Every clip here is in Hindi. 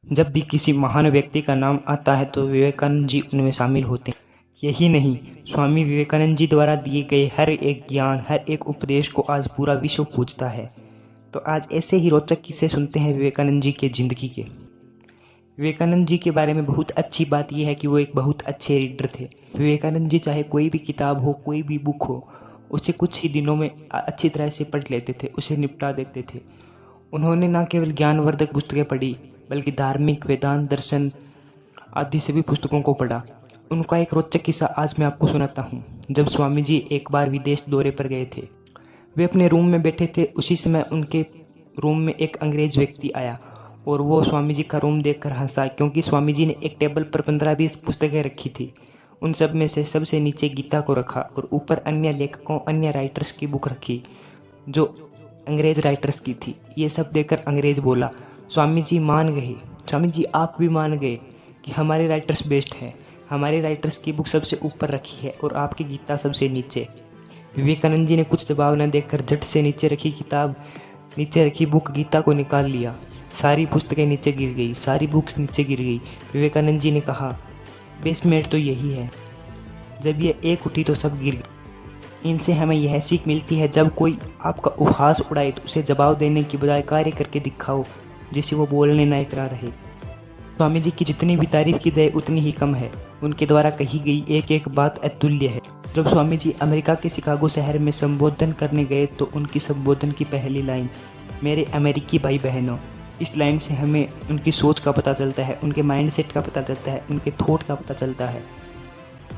जब भी किसी महान व्यक्ति का नाम आता है तो विवेकानंद जी उनमें शामिल होते हैं। यही नहीं, स्वामी विवेकानंद जी द्वारा दिए गए हर एक ज्ञान, हर एक उपदेश को आज पूरा विश्व पूजता है। तो आज ऐसे ही रोचक किस्से सुनते हैं विवेकानंद जी के ज़िंदगी के। विवेकानंद जी के बारे में बहुत अच्छी बात यह है कि वो एक बहुत अच्छे रीडर थे। विवेकानंद जी चाहे कोई भी किताब हो, कोई भी बुक हो, उसे कुछ ही दिनों में अच्छी तरह से पढ़ लेते थे, उसे निपटा देते थे। उन्होंने न केवल ज्ञानवर्धक पुस्तकें पढ़ी बल्कि धार्मिक, वेदांत, दर्शन आदि सभी पुस्तकों को पढ़ा। उनका एक रोचक किस्सा आज मैं आपको सुनाता हूँ। जब स्वामी जी एक बार विदेश दौरे पर गए थे, वे अपने रूम में बैठे थे। उसी समय उनके रूम में एक अंग्रेज व्यक्ति आया और वो स्वामी जी का रूम देखकर हंसा, क्योंकि स्वामी जी ने एक टेबल पर 15-20 पुस्तकें रखी थी। उन सब में से सबसे नीचे गीता को रखा और ऊपर अन्य लेखकों, अन्य राइटर्स की बुक रखी जो अंग्रेज राइटर्स की थी। ये सब देखकर अंग्रेज बोला, स्वामी जी मान गए, स्वामी जी आप भी मान गए कि हमारे राइटर्स बेस्ट हैं। हमारे राइटर्स की बुक सबसे ऊपर रखी है और आपकी गीता सबसे नीचे। विवेकानंद जी ने कुछ जवाब न देकर झट से नीचे रखी बुक गीता को निकाल लिया। सारी पुस्तकें नीचे गिर गई, सारी बुक्स नीचे गिर गई। विवेकानंद जी ने कहा, बेसमेंट तो यही है, जब ये एक उठी तो सब गिर गई। इनसे हमें यह सीख मिलती है, जब कोई आपका उपहास उड़ाए तो उसे जवाब देने की बजाय कार्य करके दिखाओ, जिसे वो बोलने ना इकरा रहे। स्वामी जी की जितनी भी तारीफ की जाए उतनी ही कम है। उनके द्वारा कही गई एक एक बात अतुल्य है। जब स्वामी जी अमेरिका के शिकागो शहर में संबोधन करने गए तो उनकी संबोधन की पहली लाइन, मेरे अमेरिकी भाई बहनों। इस लाइन से हमें उनकी सोच का पता चलता है, उनके माइंडसेट का पता चलता है, उनके थॉट का पता चलता है।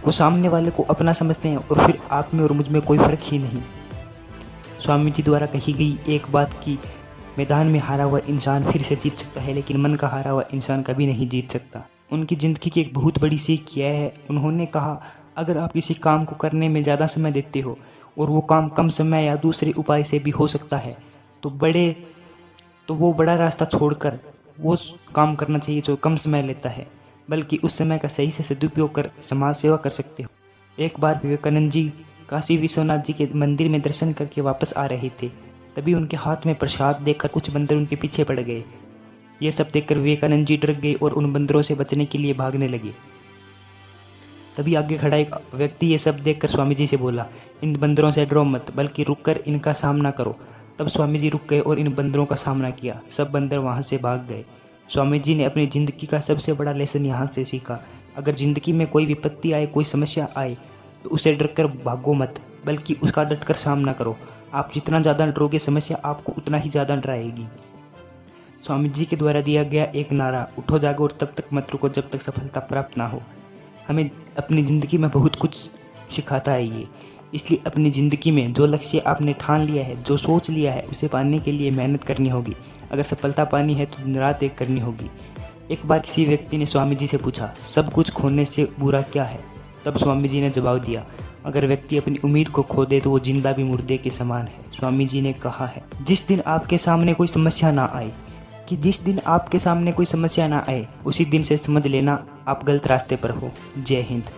वो सामने वाले को अपना समझते हैं और फिर आप में और मुझ में कोई फ़र्क ही नहीं। स्वामी जी द्वारा कही गई एक बात की, मैदान में हारा हुआ इंसान फिर से जीत सकता है, लेकिन मन का हारा हुआ इंसान कभी नहीं जीत सकता। उनकी ज़िंदगी की एक बहुत बड़ी सीख यह है, उन्होंने कहा, अगर आप किसी काम को करने में ज़्यादा समय देते हो और वो काम कम समय या दूसरे उपाय से भी हो सकता है, तो वो बड़ा रास्ता छोड़कर वो काम करना चाहिए जो कम समय लेता है, बल्कि उस समय का सही से सदुपयोग कर समाज सेवा कर सकते हो। एक बार विवेकानंद जी काशी विश्वनाथ जी के मंदिर में दर्शन करके वापस आ रहे थे। तभी उनके हाथ में प्रसाद देखकर कुछ बंदर उनके पीछे पड़ गए। ये सब देखकर विवेकानंद जी डर गए और उन बंदरों से बचने के लिए भागने लगे। तभी आगे खड़ा एक व्यक्ति ये सब देखकर स्वामी जी से बोला, इन बंदरों से डरो मत, बल्कि रुककर इनका सामना करो। तब स्वामी जी रुक गए और इन बंदरों का सामना किया। सब बंदर वहाँ से भाग गए। स्वामी जी ने अपनी ज़िंदगी का सबसे बड़ा लेसन यहाँ से सीखा, अगर ज़िंदगी में कोई विपत्ति आए, कोई समस्या आए, तो उसे डरकर भागो मत, बल्कि उसका डटकर सामना करो। आप जितना ज़्यादा डरोगे, समस्या आपको उतना ही ज़्यादा डराएगी। स्वामी जी के द्वारा दिया गया एक नारा, उठो जागो और तब तक मत रुको जब तक सफलता प्राप्त ना हो, हमें अपनी ज़िंदगी में बहुत कुछ सिखाता है ये। इसलिए अपनी ज़िंदगी में जो लक्ष्य आपने ठान लिया है, जो सोच लिया है, उसे पाने के लिए मेहनत करनी होगी। अगर सफलता पानी है तो दिन रात एक करनी होगी। एक बार किसी व्यक्ति ने स्वामी जी से पूछा, सब कुछ खोने से बुरा क्या है? तब स्वामी जी ने जवाब दिया, अगर व्यक्ति अपनी उम्मीद को खो दे तो वो जिंदा भी मुर्दे के समान है। स्वामी जी ने कहा है, जिस दिन आपके सामने कोई समस्या ना आए, उसी दिन से समझ लेना आप गलत रास्ते पर हो। जय हिंद।